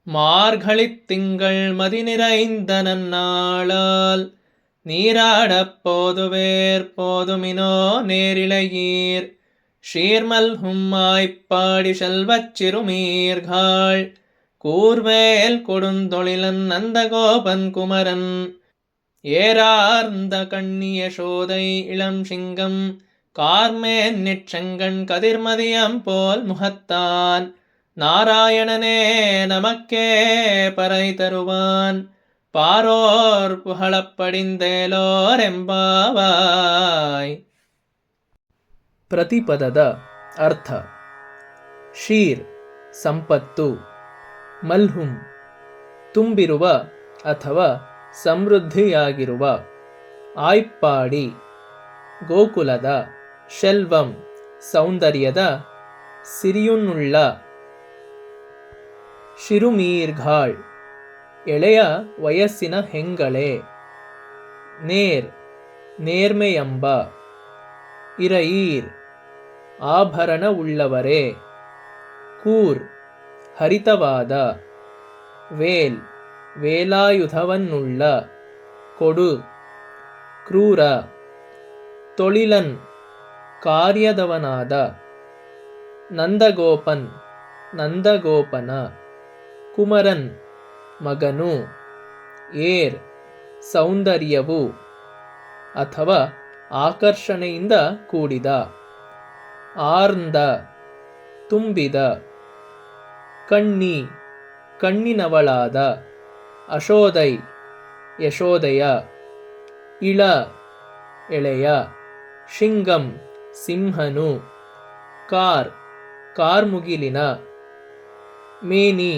மார்கழித்திங்கள் மதிநிறைந்த நன்னாளால் நீராடப் போதுவேர் போதுமினோ நேரிழையீர் ஷீர்மல்கும் ஆய்ப்பாடி செல்வச் சிறுமீர்காள் கூர்வேல் கொடுந்தொழிலன் நந்தகோபன் குமரன் ஏரார்ந்த கண்ணி யசோதை இளம் சிங்கம் கார்மேன் நிற்றங்கண் கதிர்மதியம் போல் முகத்தான் நாராயணனே நமக்கே பறை தருவான் பாரோர் புகழப்படிந்தேலೋರೆಂಬಾವಾಯ್. ಪ್ರತಿಪದದ ಅರ್ಥ: ಶೀರ್ ಸಂಪತ್ತು, ಮಲ್ಹುಂ ತುಂಬಿರುವ ಅಥವಾ ಸಮೃದ್ಧಿಯಾಗಿರುವ, ಆಯ್ಪಾಡಿ ಗೋಕುಲದ, ಶೆಲ್ವಂ ಸೌಂದರ್ಯದ, ಸಿರಿಯುನ್ನುಳ್ಳ, ಶಿರುಮೀರ್ಘಾಳ್ ಎಳೆಯ ವಯಸ್ಸಿನ ಹೆಂಗಳೆ, ನೇರ್ ನೇರ್ಮೆಯೆಂಬ, ಇರಯೀರ್ ಆಭರಣವುಳ್ಳವರೇ, ಕೂರ್ ಹರಿತವಾದ, ವೇಲ್ ವೇಲಾಯುಧವನ್ನುಳ್ಳ, ಕೊಡು, ಕ್ರೂರ, ತೊಳಿಲನ್ ಕಾರ್ಯದವನಾದ, ನಂದಗೋಪನ್ ನಂದಗೋಪನ, ಕುಮರನ್ ಮಗನು, ಏರ್ ಸೌಂದರ್ಯವು ಅಥವಾ ಆಕರ್ಷಣೆಯಿಂದ ಕೂಡಿದ, ಆರ್ಂದ ತುಂಬಿದ, ಕಣ್ಣಿ ಕಣ್ಣಿನವಳಾದ, ಅಶೋದೈ ಯಶೋದೆಯ, ಇಳ ಎಳೆಯ, ಶಿಂಗಂ ಸಿಂಹನು, ಕಾರ್ಮುಗಿಲಿನ, ಮೇನಿ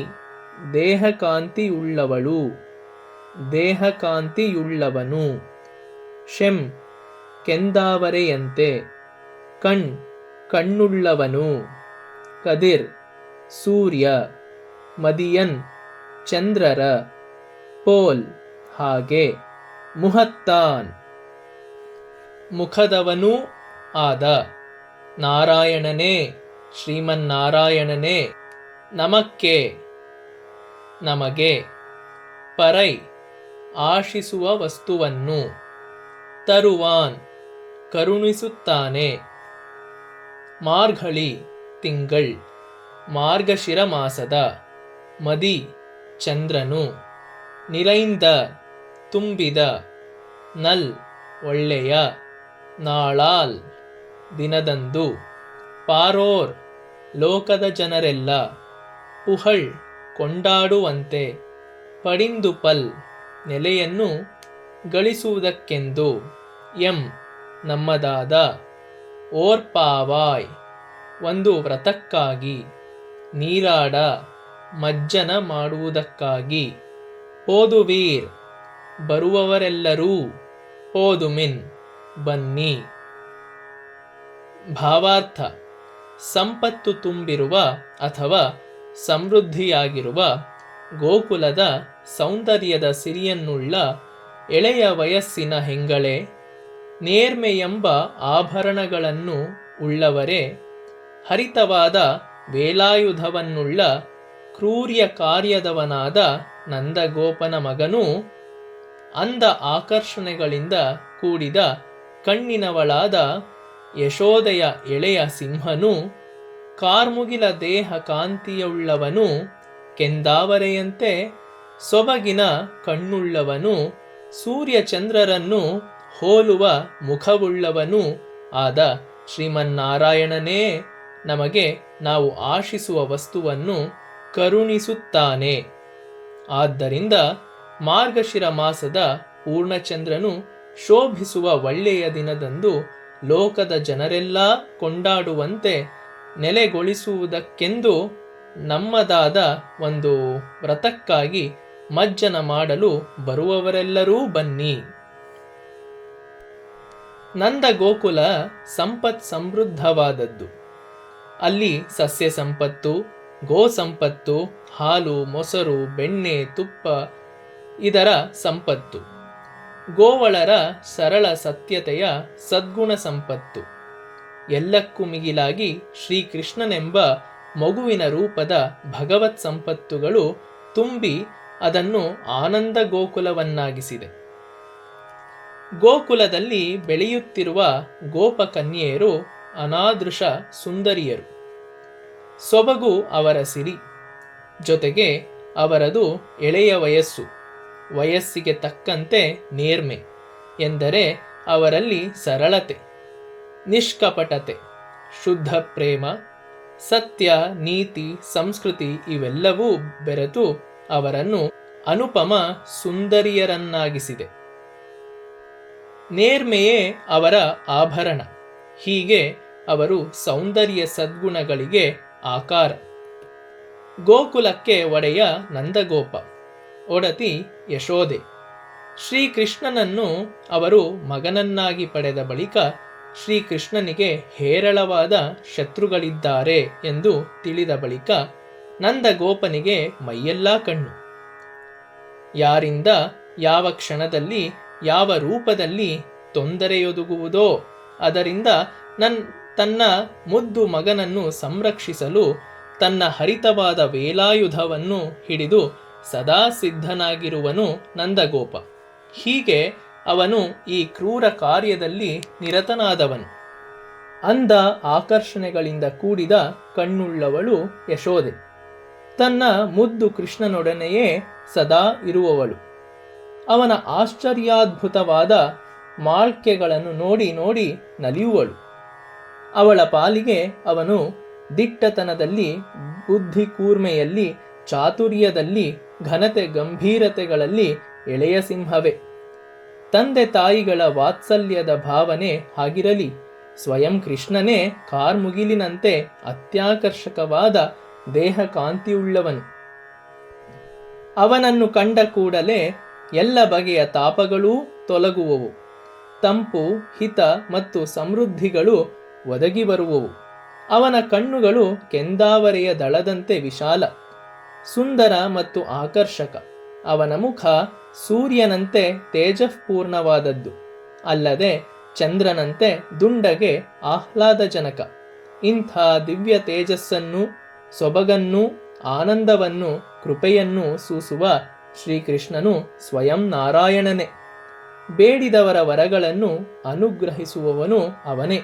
ದೇಹಕಾಂತಿಯುಳ್ಳವಳು ದೇಹಕಾಂತಿಯುಳ್ಳವನು, ಶೆಂ ಕೆಂದಾವರೆಯಂತೆ, ಕಣ್ಣುಳ್ಳವನು, ಕದಿರ್ ಸೂರ್ಯ, ಮದಿಯನ್ ಚಂದ್ರರ, ಪೋಲ್ ಹಾಗೆ, ಮುಹತ್ತಾನ್ ಮುಖದವನೂ ಆದ, ನಾರಾಯಣನೇ ಶ್ರೀಮನ್ನಾರಾಯಣನೇ ನಮಕ್ಕೆ ನಮಗೆ, ಪರೈ ಆಶಿಸುವ ವಸ್ತುವನ್ನು, ತರುವಾನ್ ಕರುಣಿಸುತ್ತಾನೆ. ಮಾರ್ಘಳಿ ತಿಂಗಳ್, ಮಾರ್ಗಶಿರ ಮಾಸದ, ಮದಿ ಚಂದ್ರನು, ನಿರೈಂದ ತುಂಬಿದ, ನಲ್ ಒಳ್ಳೆಯ, ನಾಳಾಲ್ ದಿನದಂದು, ಪಾರೋರ್ ಲೋಕದ ಜನರೆಲ್ಲ, ಪುಹಳ್ ಕೊಂಡಾಡುವಂತೆ, ಪಡಿಂದುಪಲ್ ನೆಲೆಯನ್ನು ಗಳಿಸುವುದಕ್ಕೆಂದು, ಎಂ ನಮ್ಮದಾದ, ಓರ್ಪಾವಾಯ್ ಒಂದು ವ್ರತಕ್ಕಾಗಿ, ನೀರಾಡ ಮಜ್ಜನ ಮಾಡುವುದಕ್ಕಾಗಿ, ಪೋದುವೀರ್ ಬರುವವರೆಲ್ಲರೂ, ಪೋದುಮಿನ್ ಬನ್ನಿ. ಭಾವಾರ್ಥ: ಸಂಪತ್ತು ತುಂಬಿರುವ ಅಥವಾ ಸಮೃದ್ಧಿಯಾಗಿರುವ ಗೋಕುಲದ ಸೌಂದರ್ಯದ ಸಿರಿಯನ್ನುಳ್ಳ ಎಳೆಯ ವಯಸ್ಸಿನ ಹೆಂಗಳೆ, ನೇರ್ಮೆಯೆಂಬ ಆಭರಣಗಳನ್ನು ಉಳ್ಳವರೇ, ಹರಿತವಾದ ವೇಲಾಯುಧವನ್ನುಳ್ಳ ಕ್ರೂರ್ಯ ಕಾರ್ಯದವನಾದ ನಂದಗೋಪನ ಮಗನೂ, ಅಂದ ಆಕರ್ಷಣೆಗಳಿಂದ ಕೂಡಿದ ಕಣ್ಣಿನವಳಾದ ಯಶೋದೆಯ ಎಳೆಯ ಸಿಂಹನು, ಕಾರ್ಮುಗಿಲ ದೇಹ ಕಾಂತಿಯುಳ್ಳವನು, ಕೆಂದಾವರೆಯಂತೆ ಸೊಬಗಿನ ಕಣ್ಣುಳ್ಳವನು, ಸೂರ್ಯಚಂದ್ರರನ್ನು ಹೋಲುವ ಮುಖವುಳ್ಳವನೂ ಆದ ಶ್ರೀಮನ್ನಾರಾಯಣನೇ ನಮಗೆ ನಾವು ಆಶಿಸುವ ವಸ್ತುವನ್ನು ಕರುಣಿಸುತ್ತಾನೆ. ಆದ್ದರಿಂದ ಮಾರ್ಗಶಿರ ಮಾಸದ ಪೂರ್ಣಚಂದ್ರನು ಶೋಭಿಸುವ ಒಳ್ಳೆಯ ದಿನದಂದು ಲೋಕದ ಜನರೆಲ್ಲ ಕೊಂಡಾಡುವಂತೆ ನೆಲೆಗೊಳಿಸುವುದಕ್ಕೆಂದು ನಮ್ಮದಾದ ಒಂದು ವ್ರತಕ್ಕಾಗಿ ಮಜ್ಜನ ಮಾಡಲು ಬರುವವರೆಲ್ಲರೂ ಬನ್ನಿ. ನಂದ ಗೋಕುಲ ಸಂಪತ್ ಸಮೃದ್ಧವಾದದ್ದು. ಅಲ್ಲಿ ಸಸ್ಯ ಸಂಪತ್ತು, ಗೋ ಸಂಪತ್ತು, ಹಾಲು, ಮೊಸರು, ಬೆಣ್ಣೆ, ತುಪ್ಪ ಇದರ ಸಂಪತ್ತು, ಗೋವಳರ ಸರಳ ಸತ್ಯತೆಯ ಸದ್ಗುಣ ಸಂಪತ್ತು, ಎಲ್ಲಕ್ಕೂ ಮಿಗಿಲಾಗಿ ಶ್ರೀಕೃಷ್ಣನೆಂಬ ಮಗುವಿನ ರೂಪದ ಭಗವತ್ ಸಂಪತ್ತುಗಳು ತುಂಬಿ ಅದನ್ನು ಆನಂದ ಗೋಕುಲವನ್ನಾಗಿಸಿದೆ. ಗೋಕುಲದಲ್ಲಿ ಬೆಳೆಯುತ್ತಿರುವ ಗೋಪಕನ್ಯೆಯರು ಅನಾದೃಶ ಸುಂದರಿಯರು. ಸೊಬಗು ಅವರ ಸಿರಿ, ಜೊತೆಗೆ ಅವರದು ಎಳೆಯ ವಯಸ್ಸು. ವಯಸ್ಸಿಗೆ ತಕ್ಕಂತೆ ನೇರ್ಮೆ ಎಂದರೆ ಅವರಲ್ಲಿ ಸರಳತೆ, ನಿಷ್ಕಪಟತೆ, ಶುದ್ಧ ಪ್ರೇಮ, ಸತ್ಯ, ನೀತಿ, ಸಂಸ್ಕೃತಿ ಇವೆಲ್ಲವೂ ಬೆರೆತು ಅವರನ್ನು ಅನುಪಮ ಸುಂದರಿಯರನ್ನಾಗಿಸಿದೆ. ನೇರ್ಮೆಯೇ ಅವರ ಆಭರಣ. ಹೀಗೆ ಅವರು ಸೌಂದರ್ಯ ಸದ್ಗುಣಗಳಿಗೆ ಆಕಾರ. ಗೋಕುಲಕ್ಕೆ ಒಡೆಯ ನಂದಗೋಪ, ಒಡತಿ ಯಶೋದೆ. ಶ್ರೀಕೃಷ್ಣನನ್ನು ಅವರು ಮಗನನ್ನಾಗಿ ಪಡೆದ ಬಳಿಕ ಶ್ರೀಕೃಷ್ಣನಿಗೆ ಹೇರಳವಾದ ಶತ್ರುಗಳಿದ್ದಾರೆ ಎಂದು ತಿಳಿದ ಬಳಿಕ ನಂದಗೋಪನಿಗೆ ಮೈಯೆಲ್ಲಾ ಕಣ್ಣು. ಯಾರಿಂದ ಯಾವ ಕ್ಷಣದಲ್ಲಿ ಯಾವ ರೂಪದಲ್ಲಿ ತೊಂದರೆಯೊದಗುವುದೋ ಅದರಿಂದ ತನ್ನ ಮುದ್ದು ಮಗನನ್ನು ಸಂರಕ್ಷಿಸಲು ತನ್ನ ಹರಿತವಾದ ವೇಲಾಯುಧವನ್ನು ಹಿಡಿದು ಸದಾ ಸಿದ್ಧನಾಗಿರುವನು ನಂದಗೋಪ. ಹೀಗೆ ಅವನು ಈ ಕ್ರೂರ ಕಾರ್ಯದಲ್ಲಿ ನಿರತನಾದವನು. ಅಂದ ಆಕರ್ಷಣೆಗಳಿಂದ ಕೂಡಿದ ಕಣ್ಣುಳ್ಳವಳು ಯಶೋದೆ. ತನ್ನ ಮುದ್ದು ಕೃಷ್ಣನೊಡನೆಯೇ ಸದಾ ಇರುವವಳು. ಅವನ ಆಶ್ಚರ್ಯಾದ್ಭುತವಾದ ಮಾಳ್ಕೆಗಳನ್ನು ನೋಡಿ ನೋಡಿ ನಲಿಯುವಳು. ಅವಳ ಪಾಲಿಗೆ ಅವನು ದಿಟ್ಟತನದಲ್ಲಿ, ಬುದ್ಧಿ ಕೂರ್ಮೆಯಲ್ಲಿ, ಚಾತುರ್ಯದಲ್ಲಿ, ಘನತೆ ಗಂಭೀರತೆಗಳಲ್ಲಿ ಎಳೆಯ ಸಿಂಹವೇ. ತಂದೆ ತಾಯಿಗಳ ವಾತ್ಸಲ್ಯದ ಭಾವನೆ ಹಾಗಿರಲಿ, ಸ್ವಯಂ ಕೃಷ್ಣನೇ ಕಾರ್ಮುಗಿಲಿನಂತೆ ಅತ್ಯಾಕರ್ಷಕವಾದ ದೇಹ ಕಾಂತಿಯುಳ್ಳವನು. ಅವನನ್ನು ಕಂಡ ಕೂಡಲೇ ಎಲ್ಲ ಬಗೆಯ ತಾಪಗಳೂ ತೊಲಗುವವು. ತಂಪು, ಹಿತ ಮತ್ತು ಸಮೃದ್ಧಿಗಳು ಒದಗಿ ಬರುವವು. ಅವನ ಕಣ್ಣುಗಳು ಕೆಂದಾವರೆಯ ದಳದಂತೆ ವಿಶಾಲ, ಸುಂದರ ಮತ್ತು ಆಕರ್ಷಕ. ಅವನ ಮುಖ ಸೂರ್ಯನಂತೆ ತೇಜಃಪೂರ್ಣವಾದದ್ದು, ಅಲ್ಲದೆ ಚಂದ್ರನಂತೆ ದುಂಡಗೆ ಆಹ್ಲಾದಜನಕ. ಇಂಥ ದಿವ್ಯ ತೇಜಸ್ಸನ್ನು, ಸೊಬಗನ್ನು, ಆನಂದವನ್ನು, ಕೃಪೆಯನ್ನು ಸೂಸುವ ಶ್ರೀಕೃಷ್ಣನು ಸ್ವಯಂ ನಾರಾಯಣನೇ. ಬೇಡಿದವರ ವರಗಳನ್ನು ಅನುಗ್ರಹಿಸುವವನು ಅವನೇ.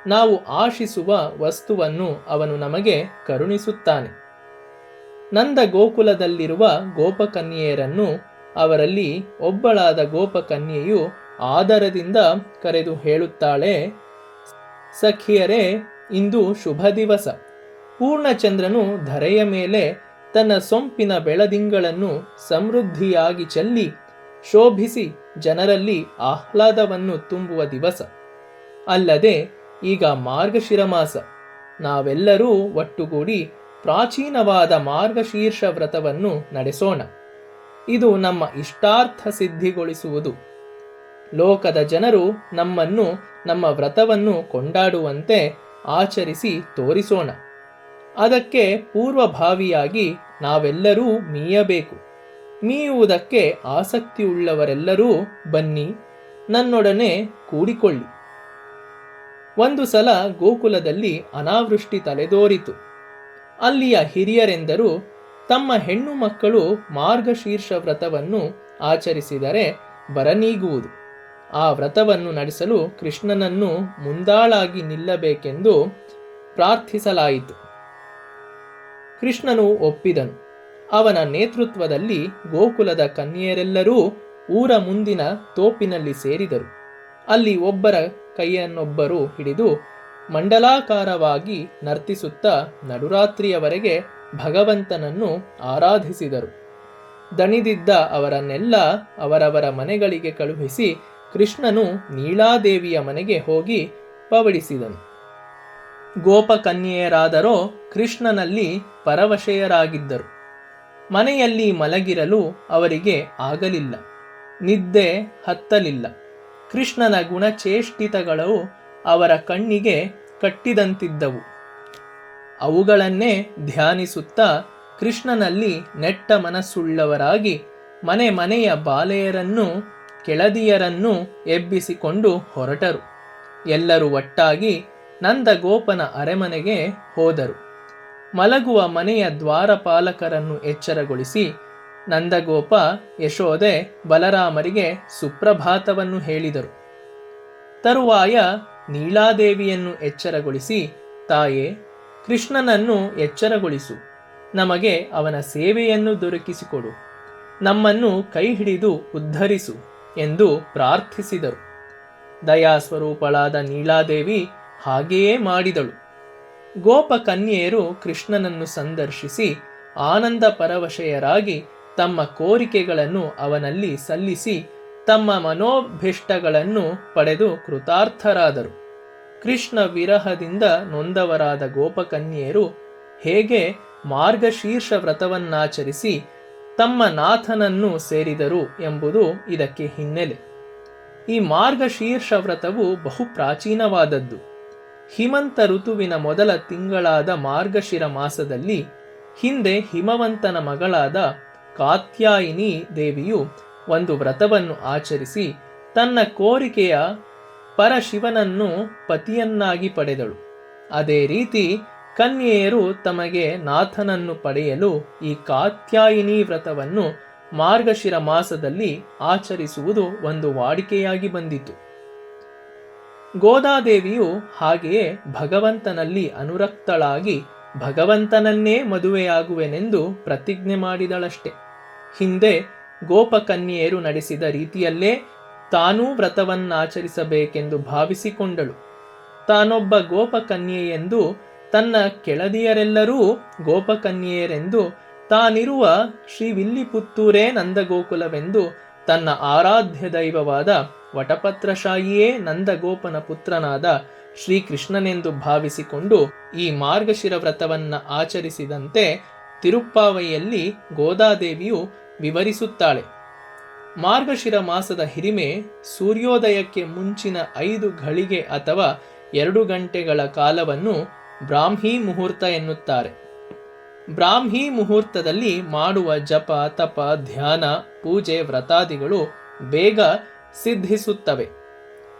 ನಾವು ಆಶಿಸುವ ವಸ್ತುವನ್ನು ಅವನು ನಮಗೆ ಕರುಣಿಸುತ್ತಾನೆ. ನಂದ ಗೋಕುಲದಲ್ಲಿರುವ ಗೋಪಕನ್ಯೆಯರನ್ನು ಅವರಲ್ಲಿ ಒಬ್ಬಳಾದ ಗೋಪಕನ್ಯೆಯು ಆದರದಿಂದ ಕರೆದು ಹೇಳುತ್ತಾಳೆ, ಸಖಿಯರೇ, ಇಂದು ಶುಭ ದಿವಸ. ಪೂರ್ಣಚಂದ್ರನು ಧರೆಯ ಮೇಲೆ ತನ್ನ ಸೊಂಪಿನ ಬೆಳದಿಂಗಳನ್ನು ಸಮೃದ್ಧಿಯಾಗಿ ಚೆಲ್ಲಿ ಶೋಭಿಸಿ ಜನರಲ್ಲಿ ಆಹ್ಲಾದವನ್ನು ತುಂಬುವ ದಿವಸ. ಅಲ್ಲದೆ ಈಗ ಮಾರ್ಗಶಿರ ಮಾಸ. ನಾವೆಲ್ಲರೂ ಒಟ್ಟುಗೂಡಿ ಪ್ರಾಚೀನವಾದ ಮಾರ್ಗಶೀರ್ಷ ವ್ರತವನ್ನು ನಡೆಸೋಣ. ಇದು ನಮ್ಮ ಇಷ್ಟಾರ್ಥ ಸಿದ್ಧಿಗೊಳಿಸುವುದು. ಲೋಕದ ಜನರು ನಮ್ಮನ್ನು, ನಮ್ಮ ವ್ರತವನ್ನು ಕೊಂಡಾಡುವಂತೆ ಆಚರಿಸಿ ತೋರಿಸೋಣ. ಅದಕ್ಕೆ ಪೂರ್ವಭಾವಿಯಾಗಿ ನಾವೆಲ್ಲರೂ ಮೀಯಬೇಕು. ಮೀಯುವುದಕ್ಕೆ ಆಸಕ್ತಿಯುಳ್ಳವರೆಲ್ಲರೂ ಬನ್ನಿ, ನನ್ನೊಡನೆ ಕೂಡಿಕೊಳ್ಳಿ. ಒಂದು ಸಲ ಗೋಕುಲದಲ್ಲಿ ಅನಾವೃಷ್ಟಿ ತಲೆದೋರಿತು. ಅಲ್ಲಿಯ ಹಿರಿಯರೆಂದರು, ತಮ್ಮ ಹೆಣ್ಣು ಮಕ್ಕಳು ಮಾರ್ಗಶೀರ್ಷ ವ್ರತವನ್ನು ಆಚರಿಸಿದರೆ ಬರನೀಗುವುದು. ಆ ವ್ರತವನ್ನು ನಡೆಸಲು ಕೃಷ್ಣನನ್ನು ಮುಂದಾಳಾಗಿ ನಿಲ್ಲಬೇಕೆಂದು ಪ್ರಾರ್ಥಿಸಲಾಯಿತು. ಕೃಷ್ಣನು ಒಪ್ಪಿದನು. ಅವನ ನೇತೃತ್ವದಲ್ಲಿ ಗೋಕುಲದ ಕನ್ಯೆಯರೆಲ್ಲರೂ ಊರ ಮುಂದಿನ ತೋಪಿನಲ್ಲಿ ಸೇರಿದರು. ಅಲ್ಲಿ ಒಬ್ಬರ ಕೈಯನ್ನೊಬ್ಬರು ಹಿಡಿದು ಮಂಡಲಾಕಾರವಾಗಿ ನರ್ತಿಸುತ್ತಾ ನಡುರಾತ್ರಿಯವರೆಗೆ ಭಗವಂತನನ್ನು ಆರಾಧಿಸಿದರು. ದಣಿದಿದ್ದ ಅವರನ್ನೆಲ್ಲ ಅವರವರ ಮನೆಗಳಿಗೆ ಕಳುಹಿಸಿ ಕೃಷ್ಣನು ನೀಳಾದೇವಿಯ ಮನೆಗೆ ಹೋಗಿ ಪವಡಿಸಿದನು. ಗೋಪಕನ್ಯೆಯರಾದರೋ ಕೃಷ್ಣನಲ್ಲಿ ಪರವಶೆಯರಾಗಿದ್ದರು. ಮನೆಯಲ್ಲಿ ಮಲಗಿರಲು ಅವರಿಗೆ ಆಗಲಿಲ್ಲ. ನಿದ್ದೆ ಹತ್ತಲಿಲ್ಲ. ಕೃಷ್ಣನ ಗುಣಚೇಷ್ಟಿತಗಳು ಅವರ ಕಣ್ಣಿಗೆ ಕಟ್ಟಿದಂತಿದ್ದವು. ಅವುಗಳನ್ನೇ ಧ್ಯಾನಿಸುತ್ತಾ ಕೃಷ್ಣನಲ್ಲಿ ನೆಟ್ಟ ಮನಸ್ಸುಳ್ಳವರಾಗಿ ಮನೆ ಮನೆಯ ಬಾಲೆಯರನ್ನೂ ಕೆಳದಿಯರನ್ನೂ ಎಬ್ಬಿಸಿಕೊಂಡು ಹೊರಟರು. ಎಲ್ಲರೂ ಒಟ್ಟಾಗಿ ನಂದಗೋಪನ ಅರಮನೆಗೆ ಹೋದರು. ಮಲಗುವ ಮನೆಯ ದ್ವಾರಪಾಲಕರನ್ನು ಎಚ್ಚರಗೊಳಿಸಿ ನಂದಗೋಪ, ಯಶೋದೆ, ಬಲರಾಮರಿಗೆ ಸುಪ್ರಭಾತವನ್ನು ಹೇಳಿದರು. ತರುವಾಯ ನೀಳಾದೇವಿಯನ್ನು ಎಚ್ಚರಗೊಳಿಸಿ, ತಾಯೇ, ಕೃಷ್ಣನನ್ನು ಎಚ್ಚರಗೊಳಿಸು, ನಮಗೆ ಅವನ ಸೇವೆಯನ್ನು ದೊರಕಿಸಿಕೊಡು, ನಮ್ಮನ್ನು ಕೈ ಹಿಡಿದು ಉದ್ಧರಿಸು ಎಂದು ಪ್ರಾರ್ಥಿಸಿದರು. ದಯಾಸ್ವರೂಪಳಾದ ನೀಳಾದೇವಿ ಹಾಗೆಯೇ ಮಾಡಿದಳು. ಗೋಪಕನ್ಯೆಯರು ಕೃಷ್ಣನನ್ನು ಸಂದರ್ಶಿಸಿ ಆನಂದ ಪರವಶೆಯರಾಗಿ ತಮ್ಮ ಕೋರಿಕೆಗಳನ್ನು ಅವನಲ್ಲಿ ಸಲ್ಲಿಸಿ ತಮ್ಮ ಮನೋಭಿಷ್ಟಗಳನ್ನು ಪಡೆದು ಕೃತಾರ್ಥರಾದರು. ಕೃಷ್ಣ ವಿರಹದಿಂದ ನೊಂದವರಾದ ಗೋಪಕನ್ಯೆಯರು ಹೇಗೆ ಮಾರ್ಗಶೀರ್ಷ ವ್ರತವನ್ನಾಚರಿಸಿ ತಮ್ಮ ನಾಥನನ್ನು ಸೇರಿದರು ಎಂಬುದು ಇದಕ್ಕೆ ಹಿನ್ನೆಲೆ. ಈ ಮಾರ್ಗಶೀರ್ಷ ವ್ರತವು ಬಹು ಪ್ರಾಚೀನವಾದದ್ದು. ಹಿಮಂತ ಋತುವಿನ ಮೊದಲ ತಿಂಗಳಾದ ಮಾರ್ಗಶಿರ ಮಾಸದಲ್ಲಿ ಹಿಂದೆ ಹಿಮವಂತನ ಮಗಳಾದ ಕಾತ್ಯಾಯಿನಿ ದೇವಿಯು ಒಂದು ವ್ರತವನ್ನು ಆಚರಿಸಿ ತನ್ನ ಕೋರಿಕೆಯ ಪರಶಿವನನ್ನು ಪತಿಯನ್ನಾಗಿ ಪಡೆದಳು. ಅದೇ ರೀತಿ ಕನ್ಯೆಯರು ತಮಗೆ ನಾಥನನ್ನು ಪಡೆಯಲು ಈ ಕಾತ್ಯಾಯಿನಿ ವ್ರತವನ್ನು ಮಾರ್ಗಶಿರ ಮಾಸದಲ್ಲಿ ಆಚರಿಸುವುದು ಒಂದು ವಾಡಿಕೆಯಾಗಿ ಬಂದಿತು. ಗೋದಾದೇವಿಯು ಹಾಗೆಯೇ ಭಗವಂತನಲ್ಲಿ ಅನುರಕ್ತಳಾಗಿ ಭಗವಂತನನ್ನೇ ಮದುವೆಯಾಗುವೆನೆಂದು ಪ್ರತಿಜ್ಞೆ ಮಾಡಿದಳಷ್ಟೆ. ಹಿಂದೆ ಗೋಪಕನ್ಯೆಯರು ನಡೆಸಿದ ರೀತಿಯಲ್ಲೇ ತಾನೂ ವ್ರತವನ್ನಾಚರಿಸಬೇಕೆಂದು ಭಾವಿಸಿಕೊಂಡಳು. ತಾನೊಬ್ಬ ಗೋಪಕನ್ಯೆಯೆಂದು, ತನ್ನ ಕೆಳದಿಯರೆಲ್ಲರೂ ಗೋಪಕನ್ಯೆಯರೆಂದು, ತಾನಿರುವ ಶ್ರೀವಿಲ್ಲಿಪುತ್ತೂರೇ ನಂದಗೋಕುಲವೆಂದು, ತನ್ನ ಆರಾಧ್ಯ ದೈವವಾದ ವಟಪತ್ರಶಾಹಿಯೇ ನಂದಗೋಪನ ಪುತ್ರನಾದ ಶ್ರೀಕೃಷ್ಣನೆಂದು ಭಾವಿಸಿಕೊಂಡು ಈ ಮಾರ್ಗಶಿರ ವ್ರತವನ್ನ ಆಚರಿಸಿದಂತೆ ತಿರುಪ್ಪಾವೈಯಲ್ಲಿ ಗೋದಾದೇವಿಯು ವಿವರಿಸುತ್ತಾಳೆ. ಮಾರ್ಗಶಿರ ಮಾಸದ ಹಿರಿಮೆ ಸೂರ್ಯೋದಯಕ್ಕೆ ಮುಂಚಿನ 5 ಘಳಿಗೆ ಅಥವಾ 2 ಗಂಟೆಗಳ ಕಾಲವನ್ನು ಬ್ರಾಹ್ಮೀ ಮುಹೂರ್ತ ಎನ್ನುತ್ತಾರೆ. ಬ್ರಾಹ್ಮೀ ಮುಹೂರ್ತದಲ್ಲಿ ಮಾಡುವ ಜಪ, ತಪ, ಧ್ಯಾನ, ಪೂಜೆ, ವ್ರತಾದಿಗಳು ಬೇಗ ಸಿದ್ಧಿಸುತ್ತವೆ.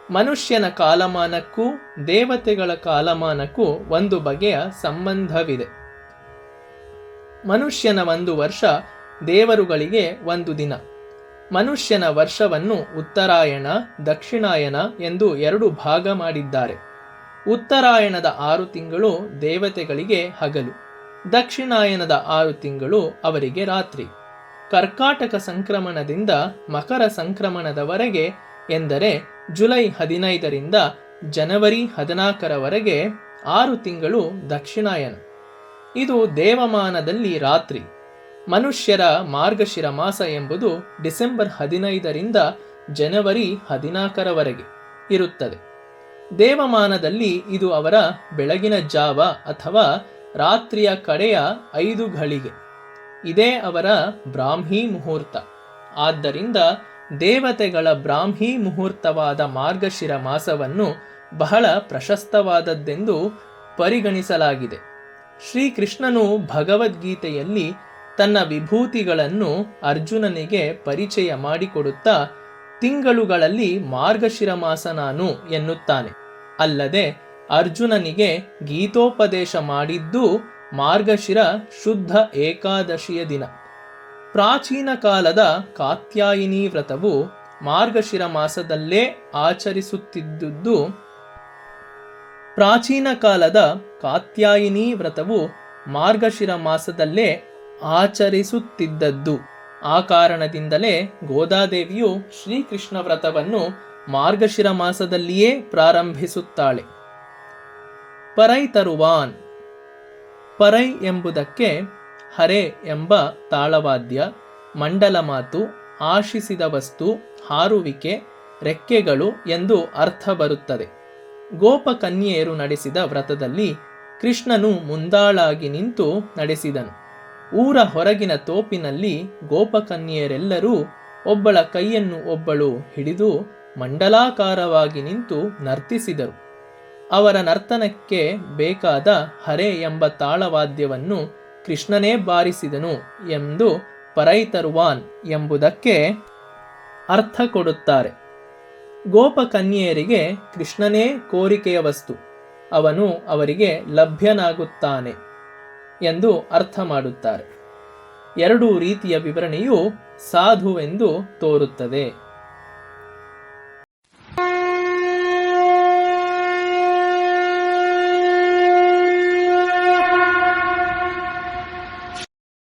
ಮನುಷ್ಯನ ಕಾಲಮಾನಕ್ಕೂ ದೇವತೆಗಳ ಕಾಲಮಾನಕ್ಕೂ ಒಂದು ಬಗೆಯ ಸಂಬಂಧವಿದೆ. ಮನುಷ್ಯನ 1 ವರ್ಷ ದೇವರುಗಳಿಗೆ 1 ದಿನ. ಮನುಷ್ಯನ ವರ್ಷವನ್ನು ಉತ್ತರಾಯಣ, ದಕ್ಷಿಣಾಯನ ಎಂದು 2 ಭಾಗ ಮಾಡಿದ್ದಾರೆ. ಉತ್ತರಾಯಣದ 6 ತಿಂಗಳು ದೇವತೆಗಳಿಗೆ ಹಗಲು, ದಕ್ಷಿಣಾಯನದ 6 ತಿಂಗಳು ಅವರಿಗೆ ರಾತ್ರಿ. ಕರ್ಕಾಟಕ ಸಂಕ್ರಮಣದಿಂದ ಮಕರ ಸಂಕ್ರಮಣದವರೆಗೆ, ಎಂದರೆ ಜುಲೈ 15ರಿಂದ ಜನವರಿ 14ರವರೆಗೆ 6 ತಿಂಗಳು ದಕ್ಷಿಣಾಯನ. ಇದು ದೇವಮಾನದಲ್ಲಿ ರಾತ್ರಿ. ಮನುಷ್ಯರ ಮಾರ್ಗಶಿರ ಮಾಸ ಎಂಬುದು ಡಿಸೆಂಬರ್ 15ರಿಂದ ಜನವರಿ 14ರವರೆಗೆ ಇರುತ್ತದೆ. ದೇವಮಾನದಲ್ಲಿ ಇದು ಅವರ ಬೆಳಗಿನ ಜಾವ ಅಥವಾ ರಾತ್ರಿಯ ಕಡೆಯ 5 ಘಳಿಗೆ. ಇದೇ ಅವರ ಬ್ರಾಹ್ಮೀ ಮುಹೂರ್ತ. ಆದ್ದರಿಂದ ದೇವತೆಗಳ ಬ್ರಾಹ್ಮೀ ಮುಹೂರ್ತವಾದ ಮಾರ್ಗಶಿರ ಮಾಸವನ್ನು ಬಹಳ ಪ್ರಶಸ್ತವಾದದ್ದೆಂದು ಪರಿಗಣಿಸಲಾಗಿದೆ. ಶ್ರೀಕೃಷ್ಣನು ಭಗವದ್ಗೀತೆಯಲ್ಲಿ ತನ್ನ ವಿಭೂತಿಗಳನ್ನು ಅರ್ಜುನನಿಗೆ ಪರಿಚಯ ಮಾಡಿಕೊಡುತ್ತಾ ತಿಂಗಳುಗಳಲ್ಲಿ ಮಾರ್ಗಶಿರ ಮಾಸ ನಾನು ಎನ್ನುತ್ತಾನೆ. ಅಲ್ಲದೆ ಅರ್ಜುನನಿಗೆ ಗೀತೋಪದೇಶ ಮಾಡಿದ್ದು ಮಾರ್ಗಶಿರ ಶುದ್ಧ ಏಕಾದಶಿಯ ದಿನ. ಪ್ರಾಚೀನ ಕಾಲದ ಕಾತ್ಯಾಯಿನಿ ವ್ರತವು ಮಾರ್ಗಶಿರ ಮಾಸದಲ್ಲೇ ಆಚರಿಸುತ್ತಿದ್ದುದು ಆ ಕಾರಣದಿಂದಲೇ ಗೋದಾದೇವಿಯು ಶ್ರೀಕೃಷ್ಣ ವ್ರತವನ್ನು ಮಾರ್ಗಶಿರ ಮಾಸದಲ್ಲಿಯೇ ಪ್ರಾರಂಭಿಸುತ್ತಾಳೆ. ಪರೈ ತರುವಾನ್. ಪರೈ ಎಂಬುದಕ್ಕೆ ಹರೆ ಎಂಬ ತಾಳವಾದ್ಯ, ಮಂಡಲ ಮಾತು, ಆಶಿಸಿದ ವಸ್ತು, ಹಾರುವಿಕೆ, ರೆಕ್ಕೆಗಳು ಎಂದು ಅರ್ಥ ಬರುತ್ತದೆ. ಗೋಪಕನ್ಯೆಯರು ನಡೆಸಿದ ವ್ರತದಲ್ಲಿ ಕೃಷ್ಣನು ಮುಂದಾಳಾಗಿ ನಿಂತು ನಡೆಸಿದನು. ಊರ ಹೊರಗಿನ ತೋಪಿನಲ್ಲಿ ಗೋಪಕನ್ಯೆಯರೆಲ್ಲರೂ ಒಬ್ಬಳ ಕೈಯನ್ನು ಒಬ್ಬಳು ಹಿಡಿದು ಮಂಡಲಾಕಾರವಾಗಿ ನಿಂತು ನರ್ತಿಸಿದರು. ಅವರ ನರ್ತನಕ್ಕೆ ಬೇಕಾದ ಹರೆ ಎಂಬ ತಾಳವಾದ್ಯವನ್ನು ಕೃಷ್ಣನೇ ಬಾರಿಸಿದನು ಎಂದು ಪರೈತರುವಾನ್ ಎಂಬುದಕ್ಕೆ ಅರ್ಥ ಕೊಡುತ್ತಾರೆ. ಗೋಪಕನ್ಯೆಯರಿಗೆ ಕೃಷ್ಣನೇ ಕೋರಿಕೆಯ ವಸ್ತು, ಅವನು ಅವರಿಗೆ ಲಭ್ಯನಾಗುತ್ತಾನೆ ಎಂದು ಅರ್ಥ ಮಾಡುತ್ತಾರೆ. ಎರಡೂ ರೀತಿಯ ವಿವರಣೆಯು ಸಾಧುವೆಂದು ತೋರುತ್ತದೆ.